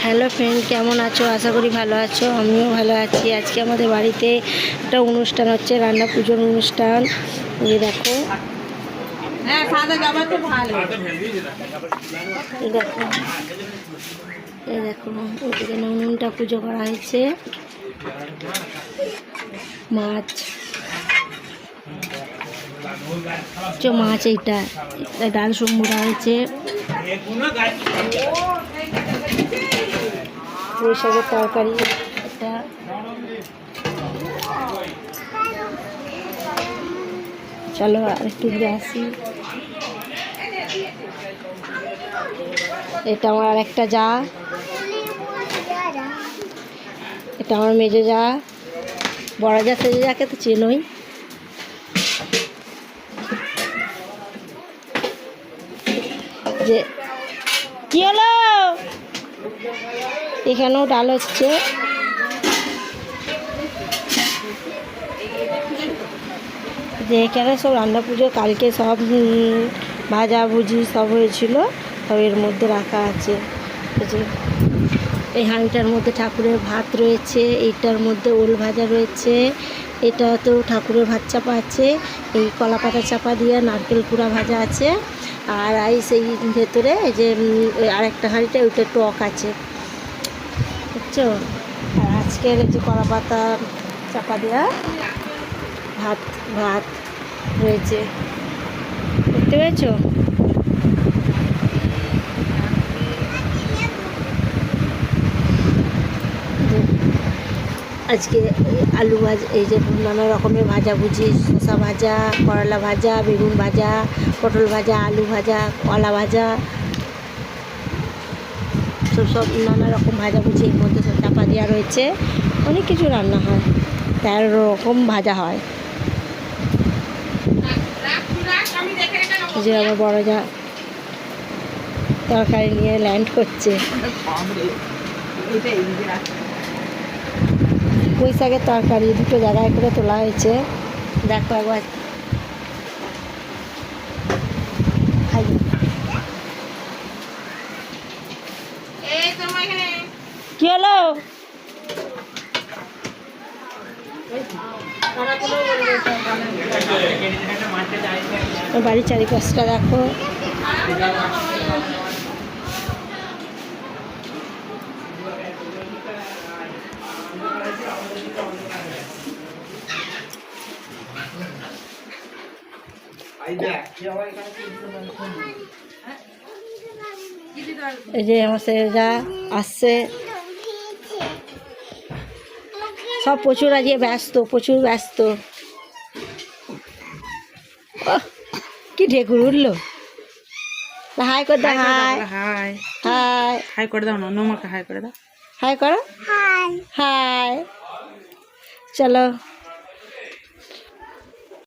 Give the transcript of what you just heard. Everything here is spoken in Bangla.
হ্যালো ফ্রেন্ড, কেমন আছো? আশা করি ভালো আছো। আমিও ভালো আছি। আজকে আমাদের বাড়িতে একটা অনুষ্ঠান হচ্ছে, রান্না পুজোর অনুষ্ঠান। এই দেখো, এই দেখো, এই দেখো, ওদিকে উনুনটা পুজো করা হয়েছে। মাছ, মাছ এইটা ডাল সম্বুরা হয়েছে। পুঁই শাকের তরকারি, এটা চলো আর একটু ঘুরে আসি। এটা আমার আর একটা যা, এটা আমার মেজো যা, বড় যা সেজে যাকে তো চেনই। যে কি হলো, এখানেও ডাল হচ্ছে। যে এখানে সব রান্না পুজো কালকে সব ভাজা ভুজি সব হয়েছিল, সব এর মধ্যে রাখা আছে। যে এই হাঁড়িটার মধ্যে ঠাকুরের ভাত রয়েছে, এইটার মধ্যে ওল ভাজা রয়েছে, এটা তো ঠাকুরের ভাত চাপা আছে, এই কলা পাতা চাপা দিয়ে নারকেল কুড়া ভাজা আছে। আর সেই ভেতরে এই যে আরেকটা হাঁড়িটা, ওইটা টক আছে, বুঝছো। আর আজকের এই যে কলা পাতা চাপা দেওয়া ভাত ভাত রয়েছে, দেখতে পেয়েছো। আজকে আলু ভাজা, এই যে নানা রকমের ভাজাভুজি, শসা ভাজা, করলা ভাজা, বেগুন ভাজা, পটল ভাজা, আলু ভাজা, কলা ভাজা, সব নানা রকম ভাজাভুজি এর মধ্যে সব চাপা দেওয়া রয়েছে। অনেক কিছু রান্না হয়, 13 রকম ভাজা হয়। যে আমার বড় যা তরকারি নিয়ে ল্যান্ড করছে। পুঁই শাকের তরকারি দুটো জায়গায় করে তোলা হয়েছে, দেখো একবার। কি হলো, বাড়ির চারিপাশটা দেখো। এই যে আমার ছেলেরা আসছে, সব প্রচুর আজকে ব্যস্ত, প্রচুর ব্যস্ত। কি ঢেকুর উঠলো। হাই করে দাও, হাই হাই হাই হাই করে দাও, নমাকে হাই করে দাও, হাই করো, হাই হাই। চলো।